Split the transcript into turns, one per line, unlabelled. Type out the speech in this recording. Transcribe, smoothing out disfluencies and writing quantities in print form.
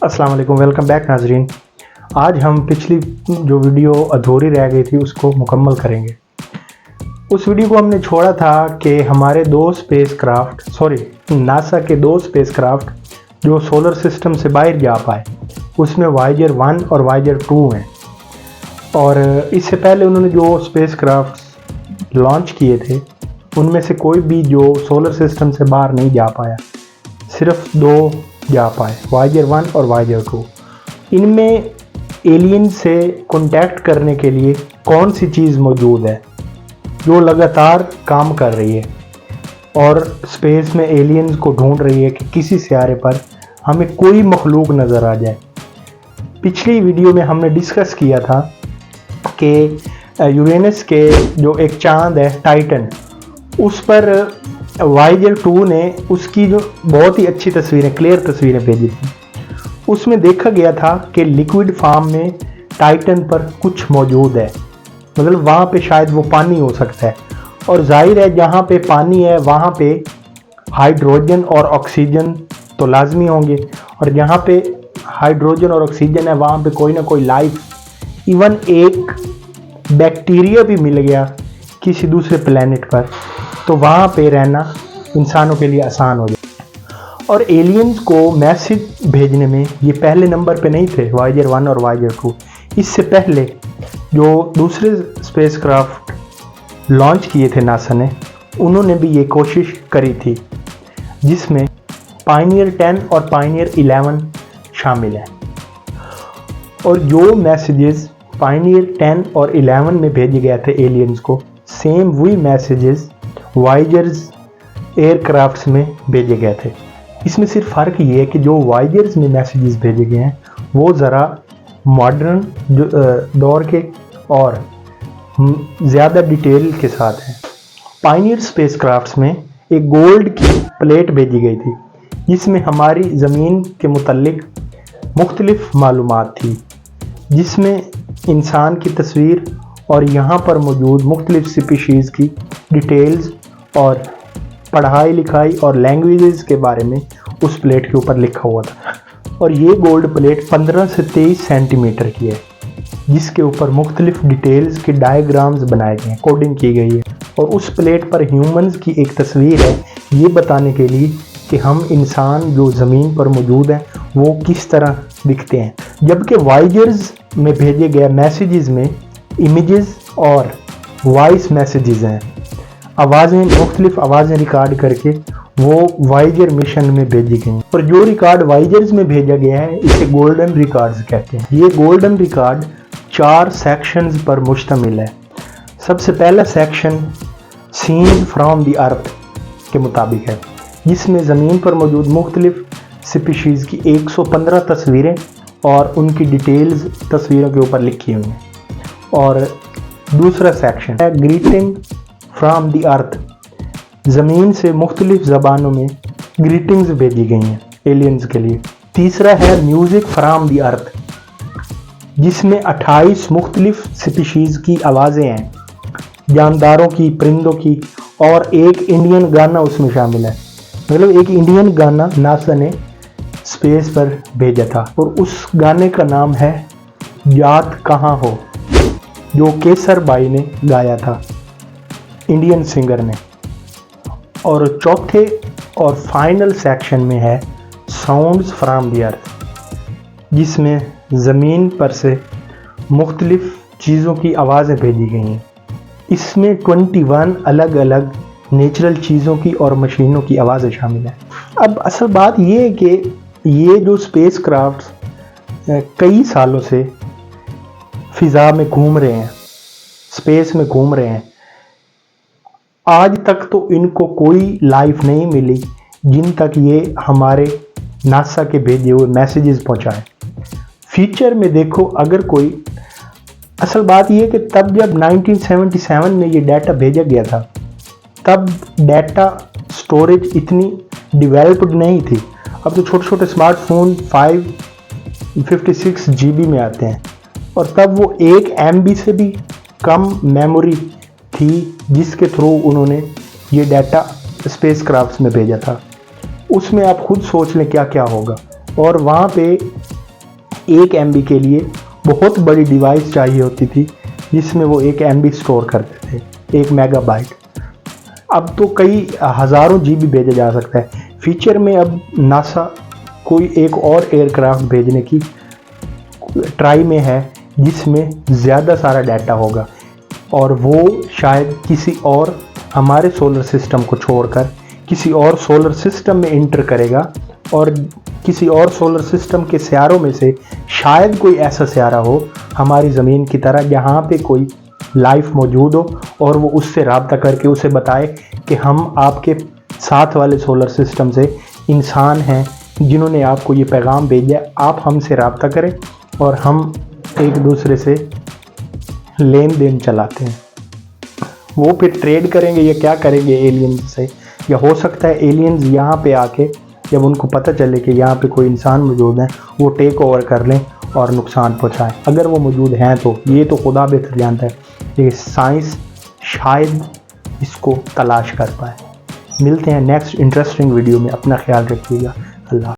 अस्सलाम वालेकुम, welcome back नाजरीन। आज हम पिछली जो वीडियो अधूरी रह गई थी उसको मुकम्मल करेंगे। उस वीडियो को हमने छोड़ा था कि हमारे नासा के दो स्पेसक्राफ्ट जो सोलर सिस्टम से बाहर जा पाए, उसमें वायेजर 1 और वायेजर 2 हैं। और इससे पहले उन्होंने जो स्पेसक्राफ्ट लॉन्च किए थे उनमें से कोई भी जो सोलर सिस्टम से बाहर नहीं जा पाया, सिर्फ दो जा पाए, वायेजर 1 और वायेजर 2। इनमें एलियन से कांटेक्ट करने के लिए कौन सी चीज़ मौजूद है जो लगातार काम कर रही है और स्पेस में एलियंस को ढूंढ रही है कि किसी सियारे पर हमें कोई मखलूक नज़र आ जाए। पिछली वीडियो में हमने डिस्कस किया था कि यूरेनस के जो एक चांद है टाइटन, उस पर वायेजर 2 ने उसकी जो बहुत ही अच्छी तस्वीरें, क्लियर तस्वीरें भेजी थी। उसमें देखा गया था कि लिक्विड फॉर्म में टाइटन पर कुछ मौजूद है, मतलब वहाँ पे शायद वो पानी हो सकता है। और जाहिर है जहाँ पे पानी है वहाँ पे हाइड्रोजन और ऑक्सीजन तो लाजमी होंगे, और जहाँ पे हाइड्रोजन और ऑक्सीजन है वहाँ पे कोई ना कोई लाइफ, इवन एक बैक्टीरिया भी मिल गया किसी दूसरे प्लेनेट पर, तो वहाँ पे रहना इंसानों के लिए आसान हो जाए। और एलियंस को मैसेज भेजने में ये पहले नंबर पे नहीं थे वायेजर 1 और वायेजर 2। इससे पहले जो दूसरे स्पेसक्राफ्ट लॉन्च किए थे नासा ने, उन्होंने भी ये कोशिश करी थी, जिसमें पायनियर 10 और पायनियर 11 शामिल हैं। और जो मैसेजेस पायनियर 10 और 11 में भेजे गए थे एलियंस को, सेम वही मैसेजेस वायेजर्स एयरक्राफ्ट्स में भेजे गए थे। इसमें सिर्फ फ़र्क ये है कि जो वायेजर्स में मैसेजेस भेजे गए हैं वो ज़रा मॉडर्न दौर के और ज़्यादा डिटेल के साथ हैं। पायनियर स्पेसक्राफ्ट्स में एक गोल्ड की प्लेट भेजी गई थी, जिसमें हमारी ज़मीन के मुतल्लिक मुख्तलिफ मालूमात थी, जिसमें इंसान की तस्वीर और यहाँ पर मौजूद मुख्तलिफ स्पीशीज़ की डिटेल्स और पढ़ाई लिखाई और लैंग्वेजेस के बारे में उस प्लेट के ऊपर लिखा हुआ था। और ये गोल्ड प्लेट 15 से 23 सेंटीमीटर की है, जिसके ऊपर मुख्तलिफ डिटेल्स के डायग्राम्स बनाए गए हैं, कोडिंग की गई है। और उस प्लेट पर ह्यूमंस की एक तस्वीर है, ये बताने के लिए कि हम इंसान जो ज़मीन पर मौजूद हैं वो किस तरह दिखते हैं। जबकि वायेजर्स में भेजे गए मैसेजेस में इमेजेस और वॉइस मैसेजेस हैं, आवाज़ें, मुख्तलिफ आवाज़ें रिकॉर्ड करके वो वायेजर मिशन में भेजी गई। और जो रिकॉर्ड वायेजर्स में भेजा गया है इसे गोल्डन रिकॉर्ड्स कहते हैं। ये गोल्डन रिकॉर्ड 4 सेक्शंस पर मुश्तमिल है। सबसे पहला section scenes from the earth के मुताबिक है, जिसमें ज़मीन पर मौजूद मुख्तलिफ स्पीशीज़ की 115 तस्वीरें और उनकी डिटेल्स तस्वीरों के ऊपर लिखी हुई हैं। और दूसरा सेक्शन है ग्रीटिंग फ्रॉम द अर्थ, ज़मीन से मुख्तलिफ ज़बानों में ग्रीटिंग्स भेजी गई हैं एलियंस के लिए। तीसरा है म्यूज़िक फ्रॉम द अर्थ, जिसमें 28 मुख्तलिफ स्पीशीज़ की आवाज़ें हैं, जानदारों की, परिंदों की, और एक इंडियन गाना उसमें शामिल है। मतलब एक इंडियन गाना नासा ने स्पेस पर भेजा था, और उस गाने का नाम है याद कहाँ हो, जो केसर बाई ने गाया था, इंडियन सिंगर ने। और चौथे और फाइनल सेक्शन में है साउंड्स फ्रॉम द अर्थ, जिसमें ज़मीन पर से मुख्तलिफ चीज़ों की आवाज़ें भेजी गई हैं। इसमें 21 अलग अलग नेचुरल चीज़ों की और मशीनों की आवाज़ें शामिल हैं। अब असल बात ये है कि ये जो स्पेसक्राफ्ट कई सालों से फ़िज़ा में घूम रहे हैं, स्पेस में घूम रहे हैं, आज तक तो इनको कोई लाइफ नहीं मिली जिन तक ये हमारे नासा के भेजे हुए मैसेजेस पहुंचाएं। फ्यूचर में देखो अगर कोई, असल बात ये कि तब जब 1977 में ये डाटा भेजा गया था, तब डाटा स्टोरेज इतनी डेवलप्ड नहीं थी। अब तो छोटे छोटे स्मार्टफोन 556 GB में आते हैं, और तब वो 1 MB से भी कम मेमोरी थी जिसके थ्रू उन्होंने ये डाटा स्पेसक्राफ्ट्स में भेजा था। उसमें आप खुद सोच लें क्या क्या होगा। और वहाँ पे 1 MB के लिए बहुत बड़ी डिवाइस चाहिए होती थी जिसमें वो 1 MB स्टोर करते थे, 1 मेगाबाइट। अब तो कई हज़ारों GB भेजा जा सकता है। फ्यूचर में अब नासा कोई एक और एयरक्राफ्ट भेजने की ट्राई में है जिसमें ज़्यादा सारा डाटा होगा, और वो शायद किसी और हमारे सोलर सिस्टम को छोड़कर किसी और सोलर सिस्टम में इंटर करेगा, और किसी और सोलर सिस्टम के सियारों में से शायद कोई ऐसा सियारा हो हमारी ज़मीन की तरह जहाँ पे कोई लाइफ मौजूद हो, और वो उससे रब्ता करके उसे बताए कि हम आपके साथ वाले सोलर सिस्टम से इंसान हैं जिन्होंने आपको ये पैगाम भेजा, आप हमसे रब्ता करें और हम एक दूसरे से लेन देन चलाते हैं। वो फिर ट्रेड करेंगे या क्या करेंगे एलियंस से, या हो सकता है एलियंस यहाँ पे आके जब उनको पता चले कि यहाँ पे कोई इंसान मौजूद है वो टेक ओवर कर लें और नुकसान पहुँचाएं। अगर वो मौजूद हैं तो ये तो खुदा बेहतर जानता है, लेकिन साइंस शायद इसको तलाश कर पाए। मिलते हैं नेक्स्ट इंटरेस्टिंग वीडियो में। अपना ख्याल रखिएगा। अल्लाह।